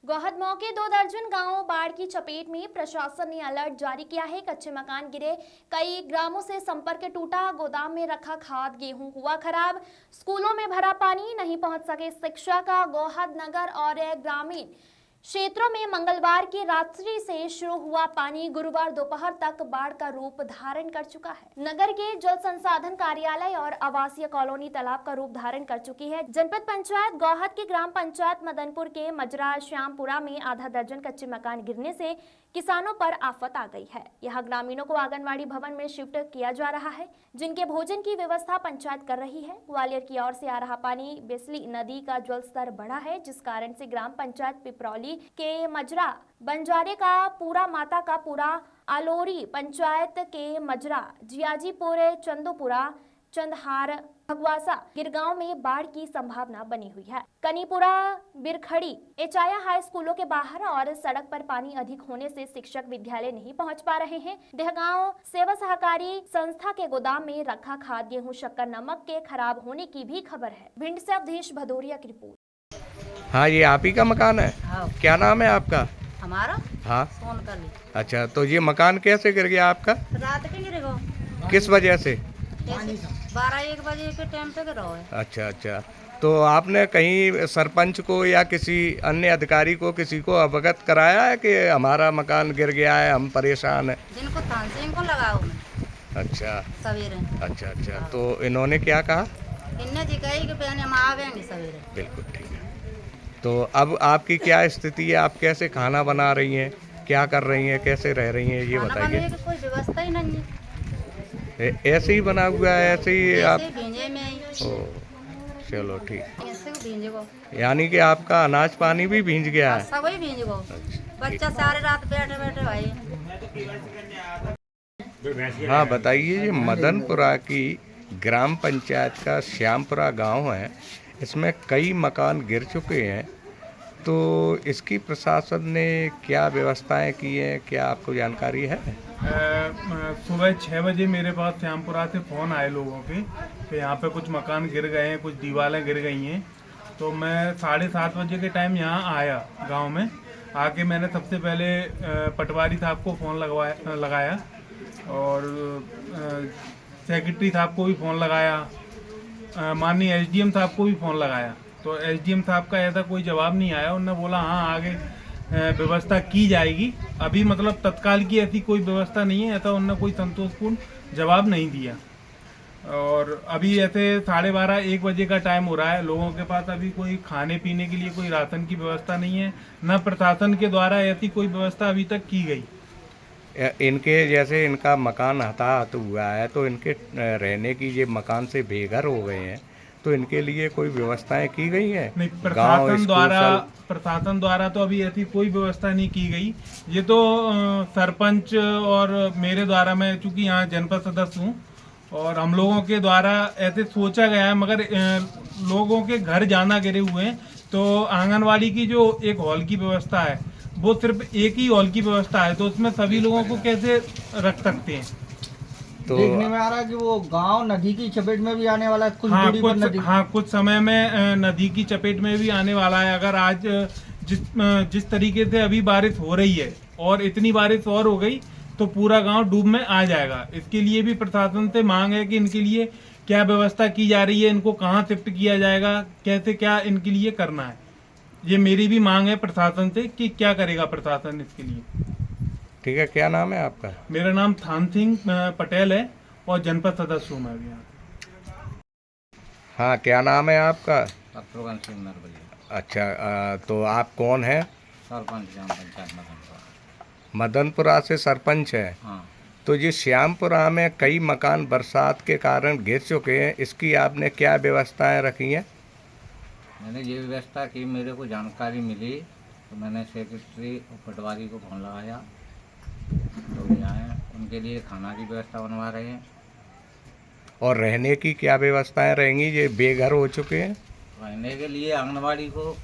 गोहद मौके 2 दर्जन गांव बाढ़ की चपेट में। प्रशासन ने अलर्ट जारी किया है। कच्चे मकान गिरे, कई ग्रामों से संपर्क टूटा, गोदाम में रखा खाद गेहूं हुआ खराब, स्कूलों में भरा पानी, नहीं पहुंच सके शिक्षक। गोहद नगर और ग्रामीण क्षेत्रों में मंगलवार की रात्रि से शुरू हुआ पानी गुरुवार दोपहर तक बाढ़ का रूप धारण कर चुका है। नगर के जल संसाधन कार्यालय और आवासीय कॉलोनी तालाब का रूप धारण कर चुकी है। जनपद पंचायत गोहद की ग्राम पंचायत मदनपुर के मजरा श्यामपुरा में आधा दर्जन कच्चे मकान गिरने से किसानों पर आफत आ गई है। यहाँ ग्रामीणों को आंगनबाड़ी भवन में शिफ्ट किया जा रहा है, जिनके भोजन की व्यवस्था पंचायत कर रही है। ग्वालियर की ओर से आ रहा पानी बिसली नदी का जल स्तर बढ़ा है, जिस कारण से ग्राम पंचायत पिपरौली के मजरा बंजारे का पूरा, माता का पूरा, आलोरी पंचायत के मजरा, जियाजीपुर, चंदोपुरा, चंदहार, भगवासा, गिरगांव में बाढ़ की संभावना बनी हुई है। कनीपुरा, बिरखड़ी, एचाया हाई स्कूलों के बाहर और सड़क पर पानी अधिक होने से शिक्षक विद्यालय नहीं पहुंच पा रहे हैं। देहगांव सेवा सहकारी संस्था के गोदाम में रखा खाद गेहूं, शक्कर, नमक के खराब होने की भी खबर है। भिंड से अवधेश भदौरिया की रिपोर्ट। हाँ, ये आप ही का मकान है? हाँ। क्या नाम है आपका? हमारा? हाँ। सोनकली। अच्छा, तो ये मकान कैसे गिर गया आपका? रात के गिरे गो। किस वजह से? 12-1 बजे के टाइम पे गिरा है। अच्छा, तो आपने कहीं सरपंच को या किसी अन्य अधिकारी को, किसी को अवगत कराया है कि हमारा मकान गिर गया है, हम परेशान हैं? जिनको थानसिंह को लगाओ मैं। अच्छा सवेरे। अच्छा, तो इन्होंने क्या कहा? इनने जी कही कि बहन हम आ गए सवेरे। बिल्कुल ठीक है। तो अब आपकी क्या स्थिति है? आप कैसे खाना बना रही हैं, क्या कर रही हैं, कैसे रह रही हैं, ये बताइए। कोई व्यवस्था ही नहीं है। ऐसे ही बना हुआ है? ऐसे ही आप? भींजे में ही। ओ, चलो ठीक। ऐसे भींजे को। यानी कि आपका अनाज पानी भी भींज गया है? सब ही भींज को। अच्छा, बच्चा सारी रात बैठे भाई। हाँ बताइए। ये मदनपुरा की ग्राम पंचायत का श्यामपुरा गांव है, इसमें कई मकान गिर चुके हैं, तो इसकी प्रशासन ने क्या व्यवस्थाएं की हैं, क्या आपको जानकारी है? सुबह 6 बजे मेरे पास श्यामपुरा से फ़ोन आए लोगों के कि यहाँ पे कुछ मकान गिर गए हैं, कुछ दीवारें गिर गई हैं। तो मैं 7:30 बजे के टाइम यहाँ आया गांव में। आके मैंने सबसे पहले पटवारी साहब को फ़ोन लगाया और सेक्रेटरी साहब को भी फ़ोन लगाया, माननीय एसडीएम साहब को भी फ़ोन लगाया। तो एसडीएम साहब का ऐसा कोई जवाब नहीं आया। उन्होंने बोला हाँ आगे व्यवस्था की जाएगी। अभी मतलब तत्काल की ऐसी कोई व्यवस्था नहीं है, ऐसा उन्होंने कोई संतोषपूर्ण जवाब नहीं दिया। और अभी ऐसे 12:30-1 बजे का टाइम हो रहा है, लोगों के पास अभी कोई खाने पीने के लिए कोई राशन की व्यवस्था नहीं है, न प्रशासन के द्वारा ऐसी कोई व्यवस्था अभी तक की गई। इनके जैसे इनका मकान हताहत हुआ है, तो इनके रहने की, ये मकान से बेघर हो गए हैं, तो इनके लिए कोई व्यवस्थाएं की गई हैं? नहीं, प्रशासन द्वारा तो अभी ऐसी कोई व्यवस्था नहीं की गई। ये तो सरपंच और मेरे द्वारा, मैं चूंकि यहाँ जनपद सदस्य हूँ और हम लोगों के द्वारा ऐसे सोचा गया है, मगर लोगों के घर जाना गिरे हुए हैं। तो आंगनवाड़ी की जो एक हॉल की व्यवस्था है, वो सिर्फ एक ही हॉल की व्यवस्था है, तो उसमें सभी लोगों को कैसे रख सकते हैं? तो देखने में आ रहा है कि वो गांव नदी की चपेट में भी आने वाला है। कुछ दूरी पर नदी। कुछ समय में नदी की चपेट में भी आने वाला है। अगर आज जिस तरीके से अभी बारिश हो रही है और इतनी बारिश और हो गई तो पूरा गांव डूब में आ जाएगा। इसके लिए भी प्रशासन से मांग है कि इनके लिए क्या व्यवस्था की जा रही है, इनको कहाँ शिफ्ट किया जाएगा, कैसे क्या इनके लिए करना है। ये मेरी भी मांग है प्रशासन से कि क्या करेगा प्रशासन इसके लिए। ठीक है, क्या नाम है आपका? मेरा नाम थान सिंह पटेल है और जनपद सदस्य हूँ मैं भी यहाँ। हाँ, क्या नाम है आपका? शत्रुघ्न सिंह नरबली। अच्छा, तो आप कौन हैं? सरपंच ग्राम पंचायत मदनपुरा। मदनपुरा से सरपंच हैं। हाँ। तो ये श्यामपुरा में कई मकान बरसात के कारण गिर चुके हैं, इसकी आपने क्या व्यवस्थाएं रखी हैं? मैंने ये व्यवस्था की, मेरे को जानकारी मिली तो मैंने सेक्रेटरी और पटवारी को फ़ोन लगाया, तो ये आए, उनके लिए खाना की व्यवस्था बनवा रहे हैं। और रहने की क्या व्यवस्थाएं रहेंगी? ये बेघर हो चुके हैं। रहने के लिए आंगनबाड़ी को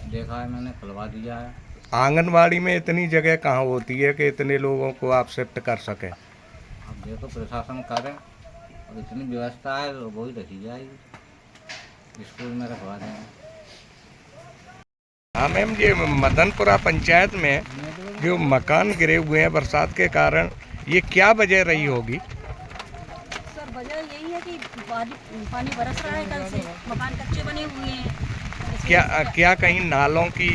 देखा है मैंने, खुलवा दिया है। आंगनबाड़ी में इतनी जगह कहाँ होती है कि इतने लोगों को आप शिफ्ट कर सकें? अब देखो प्रशासन करें, और इतनी व्यवस्था है तो वही रखी जाएगी, स्कूल में रखवा देंगे। हाँ मैम, ये मदनपुरा पंचायत में जो मकान गिरे हुए हैं बरसात के कारण, ये क्या वजह रही होगी? सर वजह यही है कि पानी बरस रहा है कल से, मकान कच्चे बने हुए हैं। क्या कहीं नालों की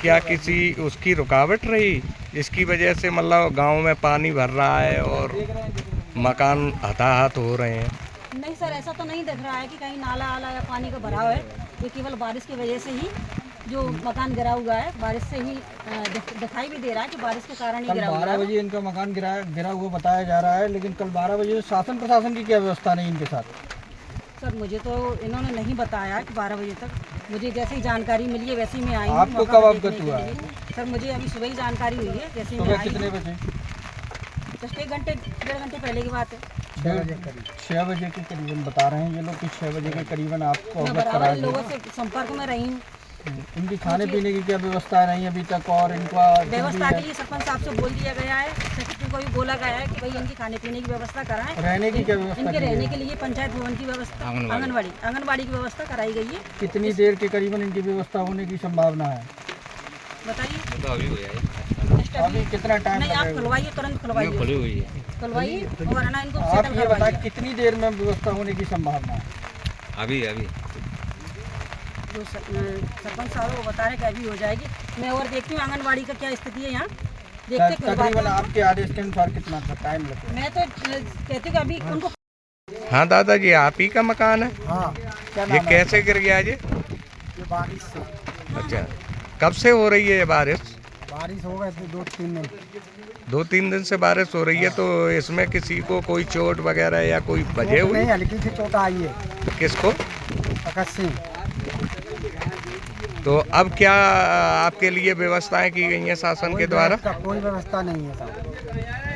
क्या किसी उसकी रुकावट रही, जिसकी वजह से मतलब गांव में पानी भर रहा है और मकान हताहत हो रहे हैं? नहीं सर, ऐसा तो नहीं दिख रहा है कि कहीं नाला आला या पानी का भराव है। ये केवल बारिश की वजह से ही जो मकान गिरा हुआ है, बारिश से ही दिखाई भी दे रहा है कि बारिश के कारण ही कल गिरा हुआ 12 है। बजे इनका मकान गिरा हुआ बताया जा रहा है, लेकिन कल 12 बजे शासन प्रशासन की क्या व्यवस्था नहीं इनके साथ? सर मुझे तो इन्होंने नहीं बताया कि 12 बजे तक, मुझे जैसे ही जानकारी मिली है वैसे ही मैं आई हूँ। आपको मौका कब देखने अवगत के हुआ लिए। सर मुझे अभी सुबह ही जानकारी हुई है, जैसे ही मैं सुबह आई कितने हूँ। बजे? जस्ट 1-1.5 घंटे पहले की बात है। 6 बजे के करीबन बता रहे हैं ये लोग कि 6 बजे के करीबन आपको मैं अवगत बराबर कराया इन लोगों से संपर्क में रही हूँ। इनकी खाने पीने की क्या व्यवस्था नहीं अभी तक, और इनका व्यवस्था के लिए सरपंच साहब से बोल दिया गया है, सेक्रेटरी को भी बोला गया है कि भाई इनकी खाने पीने की व्यवस्था कराएं। रहने की क्या व्यवस्था इनके की रहने है? के लिए पंचायत भवन की व्यवस्था, आंगनबाड़ी की व्यवस्था कराई गई है। कितनी देर के करीबन इनकी व्यवस्था होने की संभावना है? बताइए तो अभी हो जाएगी। जस्ट अभी कितना टाइम नहीं, आप लगेगा? खुलवाइए, तुरंत खुलवाइए, खुली हुई है खुलवाइए और है ना इनको आप सेटल ये बताएं करवाइए। कितनी देर में व्यवस्था होने की संभावना है? अभी जो सरपंच साहब वो बता रहे कि अभी हो जाएगी। मैं और देखती हूँ आंगनबाड़ी का क्या स्थिति है यहाँ, देखते खुलवाते तकरीबन हैं। आपके आदेश के अनुसार कितना टाइम लगेगा? मैं तो कहती हूँ कि अभी उनको हाँ दादाजी, आप ही का मकान है? हाँ, क्या ये नाम है? कैसे गिर गया ये? ये बारिश से। अच्छा, कब से हो रही है ये बारिश? बारिश हो गए 2-3 दिन। 2-3 दिन से बारिश हो रही है, तो इसमें किसी को कोई चोट वगैरह या कोई वजह हुई? नहीं, हल्की सी चोट आई है। किसको? अकस्सी। तो अब क्या आपके लिए व्यवस्थाएं की गई हैं शासन के द्वारा? कोई व्यवस्था नहीं है साहब।